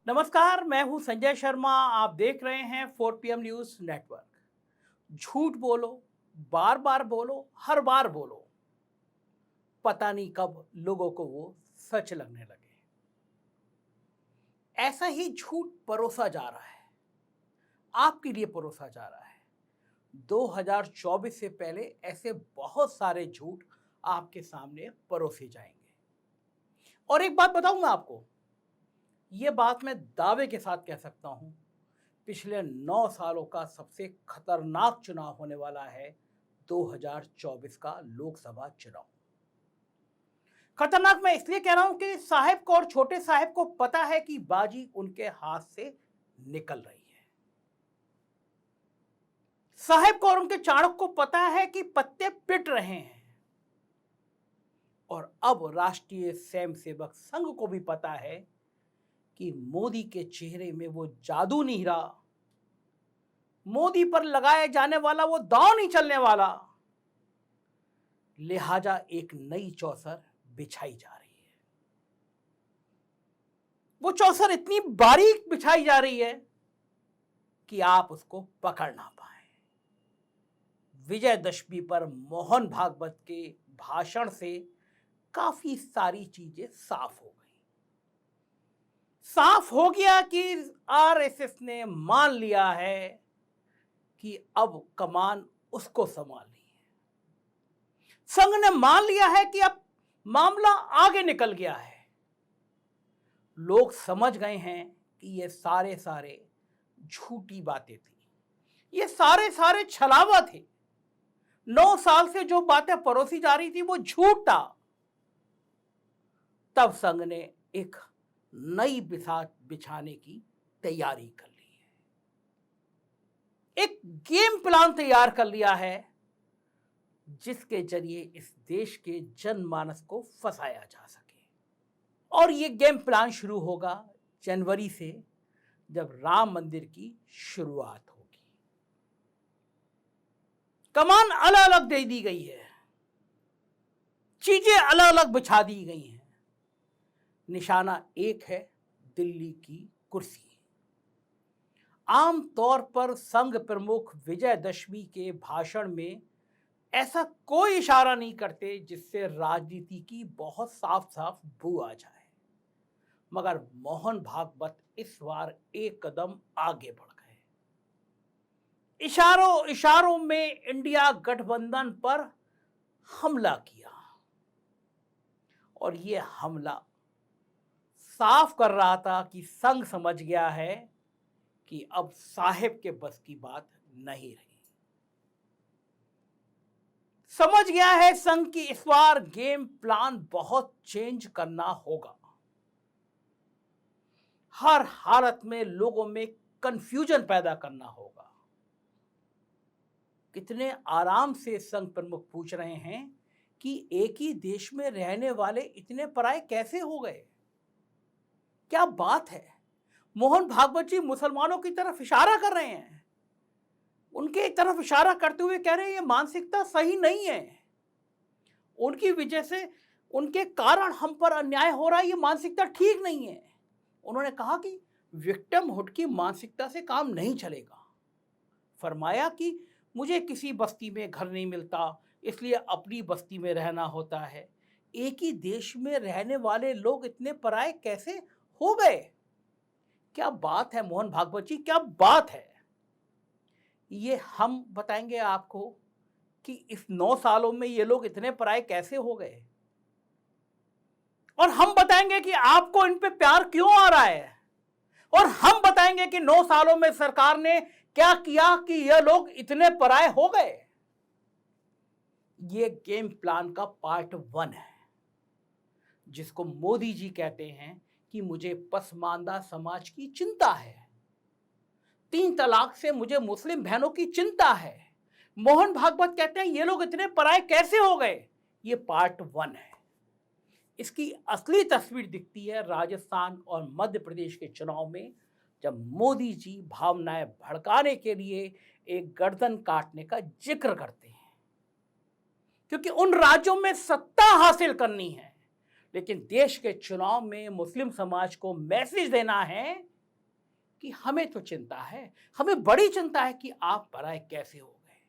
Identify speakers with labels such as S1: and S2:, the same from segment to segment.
S1: नमस्कार, मैं हूं संजय शर्मा। आप देख रहे हैं 4 PM न्यूज़ नेटवर्क। झूठ बोलो, बार बार बोलो, हर बार बोलो, पता नहीं कब लोगों को वो सच लगने लगे। ऐसा ही झूठ परोसा जा रहा है, आपके लिए परोसा जा रहा है। 2024 से पहले ऐसे बहुत सारे झूठ आपके सामने परोसे जाएंगे। और एक बात बताऊं मैं आपको, ये बात मैं दावे के साथ कह सकता हूं, पिछले 9 सालों का सबसे खतरनाक चुनाव होने वाला है 2024 का लोकसभा चुनाव। खतरनाक मैं इसलिए कह रहा हूं कि साहब को और छोटे साहब को पता है कि बाजी उनके हाथ से निकल रही है। साहब को और उनके चाणक्य को पता है कि पत्ते पिट रहे हैं। और अब राष्ट्रीय स्वयंसेवक संघ को भी पता है कि मोदी के चेहरे में वो जादू नहीं रहा, मोदी पर लगाए जाने वाला वो दांव नहीं चलने वाला। लिहाजा एक नई चौसर बिछाई जा रही है। वो चौसर इतनी बारीक बिछाई जा रही है कि आप उसको पकड़ ना पाए। विजयदशमी पर मोहन भागवत के भाषण से काफी सारी चीजें साफ हो गई। साफ हो गया कि आरएसएस ने मान लिया है कि अब कमान उसको संभालनी है। संघ ने मान लिया है कि अब मामला आगे निकल गया है। लोग समझ गए हैं कि ये सारे झूठी बातें थी, ये सारे छलावा थे। 9 साल से जो बातें परोसी जा रही थी वो झूठ था। तब संघ ने एक नई बिसात बिछाने की तैयारी कर ली है, एक गेम प्लान तैयार कर लिया है जिसके जरिए इस देश के जनमानस को फंसाया जा सके। और ये गेम प्लान शुरू होगा जनवरी से, जब राम मंदिर की शुरुआत होगी। कमान अलग अलग दे दी गई है, चीजें अलग अलग बिछा दी गई हैं। निशाना एक है, दिल्ली की कुर्सी। आमतौर पर संघ प्रमुख विजयदशमी के भाषण में ऐसा कोई इशारा नहीं करते जिससे राजनीति की बहुत साफ साफ बू आ जाए, मगर मोहन भागवत इस बार एक कदम आगे बढ़ गए। इशारों में इंडिया गठबंधन पर हमला किया, और यह हमला साफ कर रहा था कि संघ समझ गया है कि अब साहिब के बस की बात नहीं रही। समझ गया है संघ की इस बार गेम प्लान बहुत चेंज करना होगा। हर हालत में लोगों में कंफ्यूजन पैदा करना होगा। कितने आराम से संघ प्रमुख पूछ रहे हैं कि एक ही देश में रहने वाले इतने पराये कैसे हो गए। क्या बात है। मोहन भागवत जी मुसलमानों की तरफ इशारा कर रहे हैं, उनके तरफ इशारा करते हुए कह रहे हैं ये मानसिकता सही नहीं है, उनकी वजह से, उनके कारण हम पर अन्याय हो रहा है, ये मानसिकता ठीक नहीं है। उन्होंने कहा कि विक्टिमहुड की मानसिकता से काम नहीं चलेगा। फरमाया कि मुझे किसी बस्ती में घर नहीं मिलता, इसलिए अपनी बस्ती में रहना होता है। एक ही देश में रहने वाले लोग इतने पराये कैसे हो गए। क्या बात है मोहन भागवत जी, क्या बात है। ये हम बताएंगे आपको कि इस 9 सालों में ये लोग इतने पराये कैसे हो गए, और हम बताएंगे कि आपको इन पे प्यार क्यों आ रहा है, और हम बताएंगे कि 9 सालों में सरकार ने क्या किया कि ये लोग इतने पराये हो गए। ये गेम प्लान का पार्ट 1 है, जिसको मोदी जी कहते हैं कि मुझे पसमानदा समाज की चिंता है, 3 तलाक से मुझे मुस्लिम बहनों की चिंता है। मोहन भागवत कहते हैं ये लोग इतने पराये कैसे हो गए। ये पार्ट 1 है। इसकी असली तस्वीर दिखती है राजस्थान और मध्य प्रदेश के चुनाव में, जब मोदी जी भावनाएं भड़काने के लिए एक गर्दन काटने का जिक्र करते हैं, क्योंकि उन राज्यों में सत्ता हासिल करनी है। लेकिन देश के चुनाव में मुस्लिम समाज को मैसेज देना है कि हमें तो चिंता है, हमें बड़ी चिंता है कि आप पराए कैसे हो गए।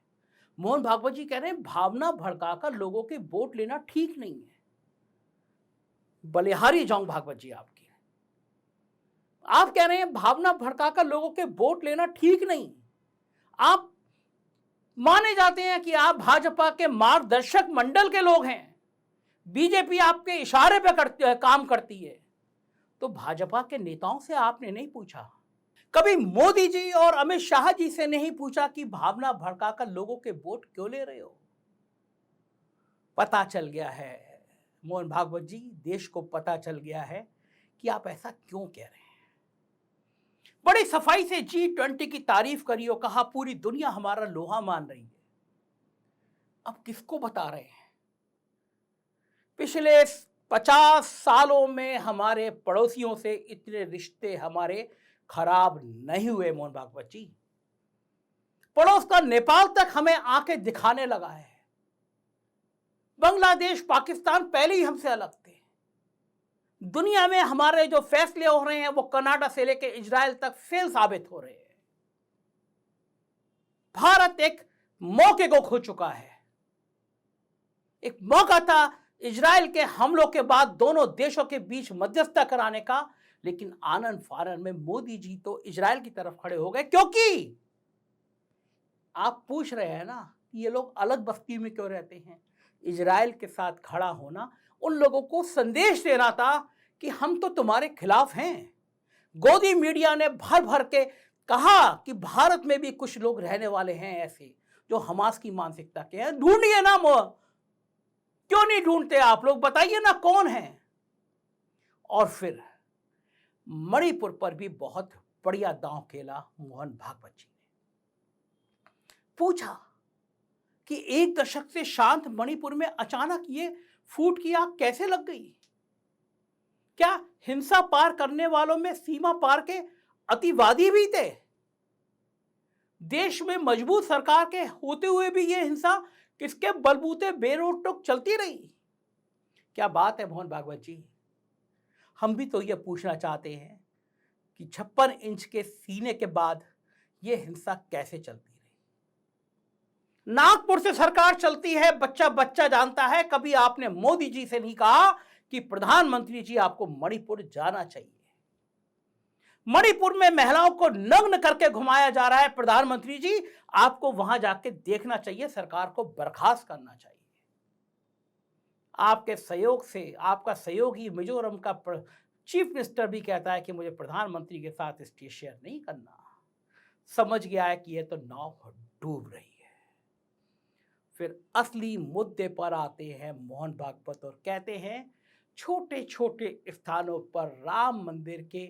S1: मोहन भागवत जी कह रहे हैं भावना भड़काकर लोगों के वोट लेना ठीक नहीं है। बलिहारी जाऊं भागवत जी आपकी, आप कह रहे हैं भावना भड़काकर लोगों के वोट लेना ठीक नहीं। आप माने जाते हैं कि आप भाजपा के मार्गदर्शक मंडल के लोग हैं, बीजेपी आपके इशारे पे काम करती है, तो भाजपा के नेताओं से आपने नहीं पूछा, कभी मोदी जी और अमित शाह जी से नहीं पूछा कि भावना भड़काकर लोगों के वोट क्यों ले रहे हो। पता चल गया है मोहन भागवत जी, देश को पता चल गया है कि आप ऐसा क्यों कह रहे हैं। बड़ी सफाई से G20 की तारीफ करी और कहा पूरी दुनिया हमारा लोहा मान रही है। अब किसको बता रहे हैं? पिछले 50 सालों में हमारे पड़ोसियों से इतने रिश्ते हमारे खराब नहीं हुए मोहन भागवत जी। पड़ोस का नेपाल तक हमें आंखें दिखाने लगा है। बांग्लादेश, पाकिस्तान पहले ही हमसे अलग थे। दुनिया में हमारे जो फैसले हो रहे हैं वो कनाडा से लेकर इजराइल तक फेल साबित हो रहे हैं। भारत एक मौके को खो चुका है। एक मौका था इजराइल के हमलों के बाद दोनों देशों के बीच मध्यस्थता कराने का, लेकिन आनन फानन में मोदी जी तो इजराइल की तरफ खड़े हो गए। क्योंकि आप पूछ रहे हैं ना ये लोग अलग बस्ती में क्यों रहते हैं। इजराइल के साथ खड़ा होना उन लोगों को संदेश देना था कि हम तो तुम्हारे खिलाफ हैं। गोदी मीडिया ने भर भर के कहा कि भारत में भी कुछ लोग रहने वाले हैं ऐसे जो हमास की मानसिकता के हैं। ढूंढिए ना, क्यों नहीं ढूंढते आप लोग, बताइए ना कौन है। और फिर मणिपुर पर भी बहुत बढ़िया दांव खेला मोहन भागवत जी ने। पूछा कि एक दशक से शांत मणिपुर में अचानक ये फूट की आग कैसे लग गई। क्या हिंसा पार करने वालों में सीमा पार के अतिवादी भी थे? देश में मजबूत सरकार के होते हुए भी ये हिंसा किसके बलबूते बेरोक टोक चलती रही? क्या बात है मोहन भागवत जी। हम भी तो ये पूछना चाहते हैं कि 56 इंच के सीने के बाद ये हिंसा कैसे चलती रही। नागपुर से सरकार चलती है, बच्चा बच्चा जानता है। कभी आपने मोदी जी से नहीं कहा कि प्रधानमंत्री जी आपको मणिपुर जाना चाहिए। मणिपुर में महिलाओं को नग्न करके घुमाया जा रहा है। प्रधानमंत्री जी आपको वहां जाके देखना चाहिए, सरकार को बर्खास्त करना चाहिए। आपके सहयोग से आपका सहयोगी मिजोरम का चीफ मिनिस्टर भी कहता है कि मुझे प्रधानमंत्री के साथ स्टेज शेयर नहीं करना। समझ गया है कि यह तो नाव डूब रही है। फिर असली मुद्दे पर आते हैं मोहन भागवत और कहते हैं छोटे छोटे स्थानों पर राम मंदिर के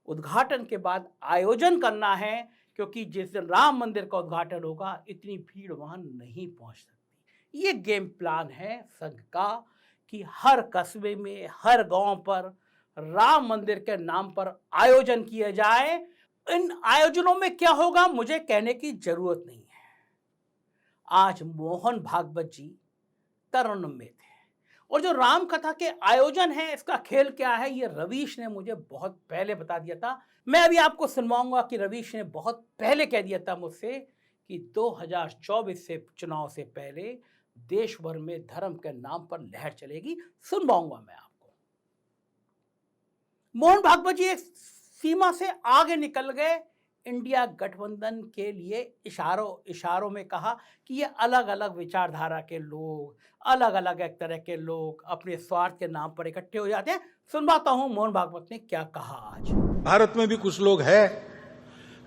S1: उद्घाटन के बाद आयोजन करना है, क्योंकि जिस दिन राम मंदिर का उद्घाटन होगा इतनी भीड़ वहां नहीं पहुंच सकती। ये गेम प्लान है संघ का कि हर कस्बे में, हर गांव पर राम मंदिर के नाम पर आयोजन किए जाए। इन आयोजनों में क्या होगा मुझे कहने की जरूरत नहीं है। आज मोहन भागवत जी तरन्नुम में थे, और जो राम कथा के आयोजन है इसका खेल क्या है ये रवीश ने मुझे बहुत पहले बता दिया था। मैं अभी आपको सुनवाऊंगा कि रवीश ने बहुत पहले कह दिया था मुझसे कि 2024 से चुनाव से पहले देश भर में धर्म के नाम पर लहर चलेगी। सुनवाऊंगा मैं आपको। मोहन भागवत जी एक सीमा से आगे निकल गए। इंडिया गठबंधन के लिए इशारों में कहा कि ये अलग अलग विचारधारा के लोग, अलग अलग एक तरह के लोग अपने स्वार्थ के नाम पर इकट्ठे हो जाते हैं। सुनवाता हूं मोहन भागवत ने क्या कहा। आज
S2: भारत में भी कुछ लोग हैं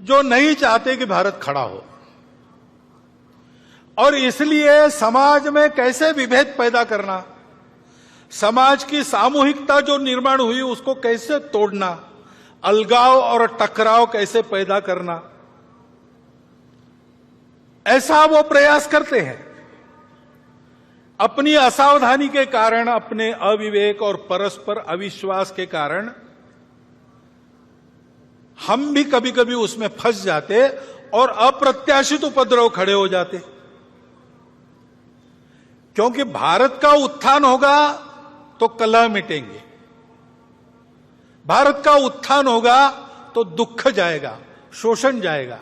S2: जो नहीं चाहते कि भारत खड़ा हो, और इसलिए समाज में कैसे विभेद पैदा करना, समाज की सामूहिकता जो निर्माण हुई उसको कैसे तोड़ना, अलगाव और टकराव कैसे पैदा करना, ऐसा वो प्रयास करते हैं। अपनी असावधानी के कारण, अपने अविवेक और परस्पर अविश्वास के कारण हम भी कभी कभी उसमें फंस जाते और अप्रत्याशित उपद्रव खड़े हो जाते। क्योंकि भारत का उत्थान होगा तो कलह मिटेंगे, भारत का उत्थान होगा तो दुख जाएगा, शोषण जाएगा।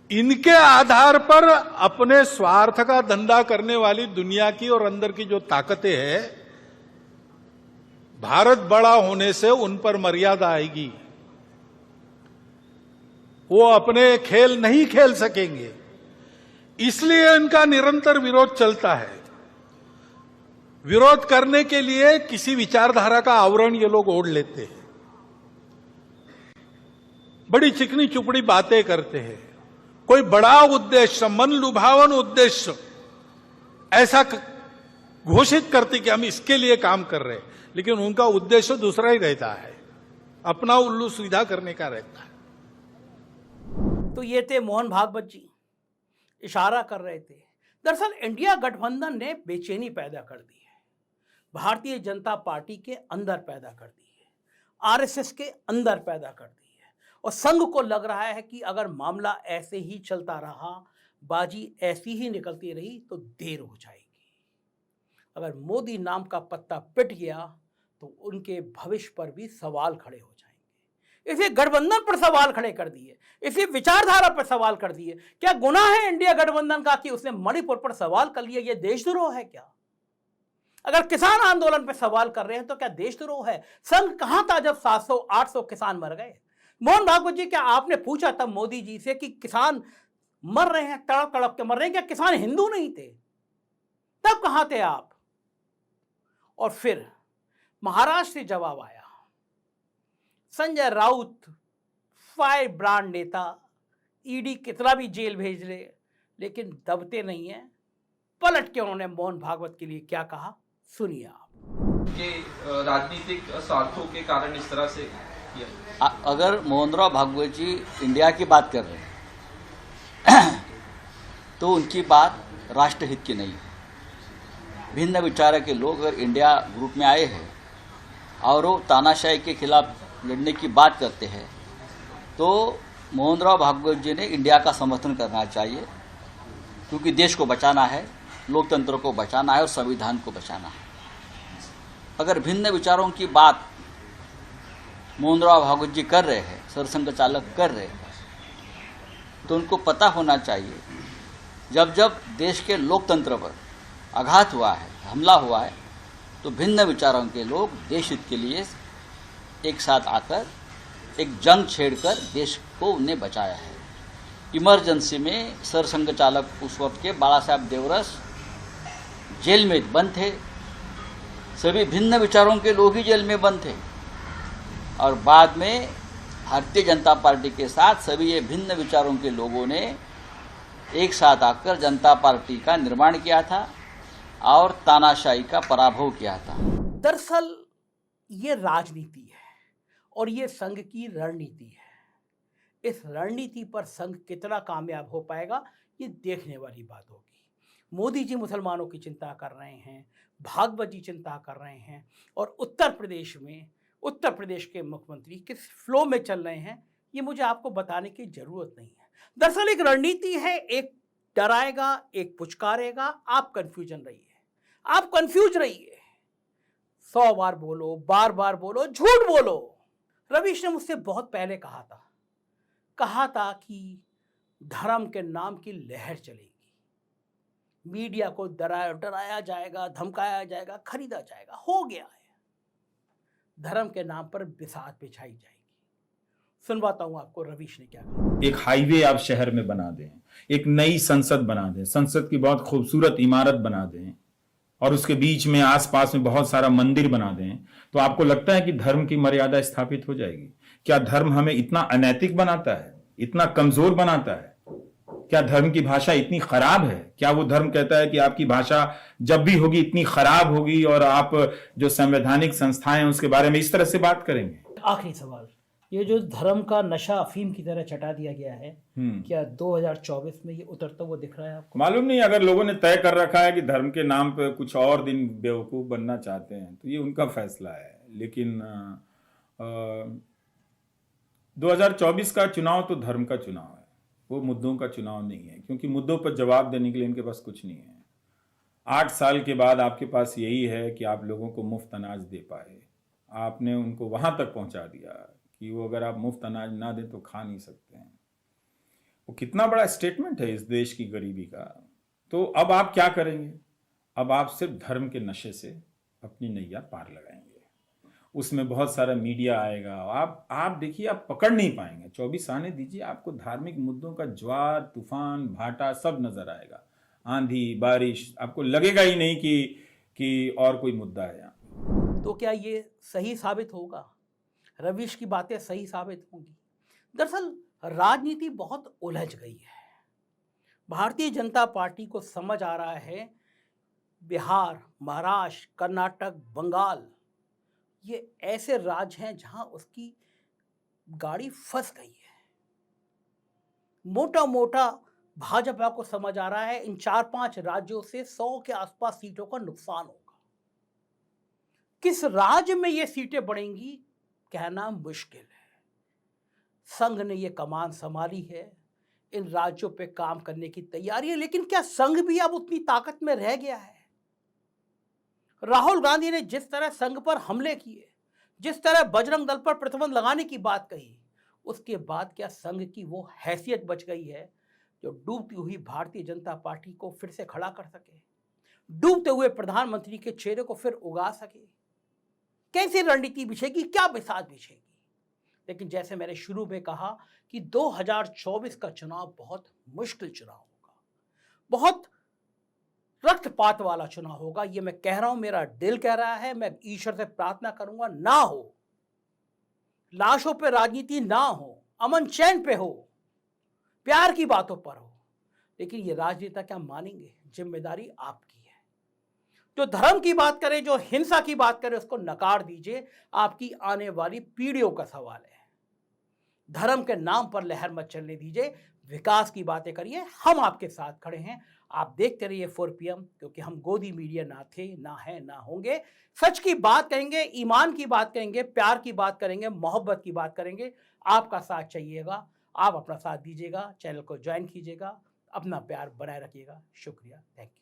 S2: इनके आधार पर अपने स्वार्थ का धंधा करने वाली दुनिया की और अंदर की जो ताकतें हैं, भारत बड़ा होने से उन पर मर्यादा आएगी। वो अपने खेल नहीं खेल सकेंगे, इसलिए इनका निरंतर विरोध चलता है। विरोध करने के लिए किसी विचारधारा का आवरण ये लोग ओढ़ लेते हैं, बड़ी चिकनी चुपड़ी बातें करते हैं, कोई बड़ा उद्देश्य, मन लुभावन उद्देश्य ऐसा घोषित करते कि हम इसके लिए काम कर रहे हैं, लेकिन उनका उद्देश्य दूसरा ही रहता है, अपना उल्लू सीधा करने का रहता है।
S1: तो ये थे मोहन भागवत जी, इशारा कर रहे थे। दरअसल इंडिया गठबंधन ने बेचैनी पैदा कर दी है, भारतीय जनता पार्टी के अंदर पैदा कर दी है, आरएसएस के अंदर पैदा कर दी है, और संघ को लग रहा है कि अगर मामला ऐसे ही चलता रहा, बाजी ऐसी ही निकलती रही तो देर हो जाएगी। अगर मोदी नाम का पत्ता पिट गया तो उनके भविष्य पर भी सवाल खड़े हो जाएंगे। इसे गठबंधन पर सवाल खड़े कर दिए, इसी विचारधारा पर सवाल कर दिए। क्या गुनाह है इंडिया गठबंधन का कि उसने मणिपुर पर सवाल कर लिया? यह देशद्रोह है क्या? अगर किसान आंदोलन पर सवाल कर रहे हैं तो क्या देशद्रोह है? संघ कहां था जब 700-800 किसान मर गए? मोहन भागवत जी, क्या आपने पूछा तब मोदी जी से कि किसान मर रहे हैं, तड़प तड़प के मर रहे हैं, क्या किसान हिंदू नहीं थे? तब कहां थे आप? और फिर महाराष्ट्र से जवाब आया, संजय राउत फायर ब्रांड नेता, ईडी कितना भी जेल भेज ले लेकिन दबते नहीं है। पलट के उन्होंने मोहन भागवत के लिए क्या कहा, सुनिए आप।
S3: के राजनीतिक स्वार्थों के कारण इस तरह से किया।
S4: अगर मोहनराव भागवत जी इंडिया की बात कर रहे हैं तो उनकी बात राष्ट्रहित की नहीं है। भिन्न विचार के लोग अगर इंडिया ग्रुप में आए हैं और वो तानाशाही के खिलाफ लड़ने की बात करते हैं तो मोहनराव भागवत जी ने इंडिया का समर्थन करना चाहिए, क्योंकि देश को बचाना है, लोकतंत्र को बचाना है और संविधान को बचाना है। अगर भिन्न विचारों की बात मोहनराव भागवत जी कर रहे हैं, सरसंघ चालक कर रहे हैं, तो उनको पता होना चाहिए जब जब देश के लोकतंत्र पर आघात हुआ है, हमला हुआ है, तो भिन्न विचारों के लोग देश हित के लिए एक साथ आकर एक जंग छेड़कर देश को उन्हें बचाया है। इमरजेंसी में सरसंघ चालक उस वक्त के बाला साहब देवरस जेल में बंद थे, सभी भिन्न विचारों के लोग ही जेल में बंद थे, और बाद में भारतीय जनता पार्टी के साथ सभी ये भिन्न विचारों के लोगों ने एक साथ आकर जनता पार्टी का निर्माण किया था और तानाशाही का पराभव किया था।
S1: दरअसल ये राजनीति है और ये संघ की रणनीति है। इस रणनीति पर संघ कितना कामयाब हो पाएगा ये देखने वाली बात होगी। मोदी जी मुसलमानों की चिंता कर रहे हैं, भागवत जी चिंता कर रहे हैं, और उत्तर प्रदेश के मुख्यमंत्री किस फ्लो में चल रहे हैं ये मुझे आपको बताने की जरूरत नहीं है। दरअसल एक रणनीति है, एक डराएगा, एक पुचकारेगा, आप कंफ्यूजन रहिए, आप कंफ्यूज रहिए, 100 बार बोलो, बार बार बोलो, झूठ बोलो। रवीश ने मुझसे बहुत पहले कहा था कि धर्म के नाम की लहर चलेगी, मीडिया को डराया जाएगा, धमकाया जाएगा, खरीदा जाएगा। हो गया है, धर्म के नाम पर बिसात बिछाई जाएगी। सुनवाता हूं आपको रवीश ने क्या कहा।
S5: एक हाईवे आप शहर में बना दें, एक नई संसद बना दें, संसद की बहुत खूबसूरत इमारत बना दें और उसके बीच में आसपास में बहुत सारा मंदिर बना दें, तो आपको लगता है कि धर्म की मर्यादा स्थापित हो जाएगी? क्या धर्म हमें इतना अनैतिक बनाता है, इतना कमजोर बनाता है? क्या धर्म की भाषा इतनी खराब है? क्या वो धर्म कहता है कि आपकी भाषा जब भी होगी इतनी खराब होगी और आप जो संवैधानिक संस्थाएं हैं उसके बारे में इस तरह से बात करेंगे?
S1: आखिरी सवाल, ये जो धर्म का नशा अफीम की तरह चटा दिया गया है, क्या 2024 में ये उतरता हुआ दिख रहा है आपको?
S5: मालूम नहीं, अगर लोगों ने तय कर रखा है कि धर्म के नाम पे कुछ और दिन बेवकूफ बनना चाहते हैं तो ये उनका फैसला है, लेकिन 2024 का चुनाव तो धर्म का चुनाव है, वो मुद्दों का चुनाव नहीं है, क्योंकि मुद्दों पर जवाब देने के लिए इनके पास कुछ नहीं है। 8 साल के बाद आपके पास यही है कि आप लोगों को मुफ्त अनाज दे पाए, आपने उनको वहां तक पहुंचा दिया कि वो अगर आप मुफ्त अनाज ना दें तो खा नहीं सकते हैं। वो कितना बड़ा स्टेटमेंट है इस देश की गरीबी का। तो अब आप क्या करेंगे? अब आप सिर्फ धर्म के नशे से अपनी नैया पार लगाएंगे। उसमें बहुत सारा मीडिया आएगा, आप देखिए, आप पकड़ नहीं पाएंगे। 24 आने दीजिए, आपको धार्मिक मुद्दों का ज्वार तूफान भाटा सब नजर आएगा, आंधी बारिश, आपको लगेगा ही नहीं कि और कोई मुद्दा है यहाँ।
S1: तो क्या ये सही साबित होगा? रविश की बातें सही साबित होंगी? दरअसल राजनीति बहुत उलझ गई है। भारतीय जनता पार्टी को समझ आ रहा है बिहार, महाराष्ट्र, कर्नाटक, बंगाल ये ऐसे राज्य हैं जहां उसकी गाड़ी फंस गई है। मोटा मोटा भाजपा को समझ आ रहा है इन 4-5 राज्यों से 100 के आसपास सीटों का नुकसान होगा। किस राज्य में ये सीटें बढ़ेंगी कहना मुश्किल है। संघ ने ये कमान संभाली है, इन राज्यों पे काम करने की तैयारी है, लेकिन क्या संघ भी अब उतनी ताकत में रह गया है? राहुल गांधी ने जिस तरह संघ पर हमले किए, जिस तरह बजरंग दल पर प्रतिबंध लगाने की बात कही, उसके बाद क्या संघ की वो हैसियत बच गई है जो डूबती हुई भारतीय जनता पार्टी को फिर से खड़ा कर सके, डूबते हुए प्रधानमंत्री के चेहरे को फिर उगा सके? कैसी रणनीति बिछेगी, क्या बिसात बिछेगी? लेकिन जैसे मैंने शुरू में कहा कि 2024 का चुनाव बहुत मुश्किल चुनाव होगा, बहुत रक्तपात वाला चुनाव होगा। ये मैं कह रहा हूं, मेरा दिल कह रहा है। मैं ईश्वर से प्रार्थना करूंगा ना हो, लाशों पे राजनीति ना हो, अमन चैन पे हो, प्यार की बातों पर हो। लेकिन ये राजनेता क्या मानेंगे? जिम्मेदारी आपकी है। जो धर्म की बात करे, जो हिंसा की बात करे, उसको नकार दीजिए। आपकी आने वाली पीढ़ियों का सवाल है। धर्म के नाम पर लहर मत चलने दीजिए, विकास की बातें करिए। हम आपके साथ खड़े हैं। आप देखते रहिए 4 PM, क्योंकि हम गोदी मीडिया ना थे, ना है, ना होंगे। सच की बात कहेंगे, ईमान की बात करेंगे, प्यार की बात करेंगे, मोहब्बत की बात करेंगे। आपका साथ चाहिएगा, आप अपना साथ दीजिएगा, चैनल को ज्वाइन कीजिएगा, अपना प्यार बनाए रखिएगा। शुक्रिया, थैंक यू।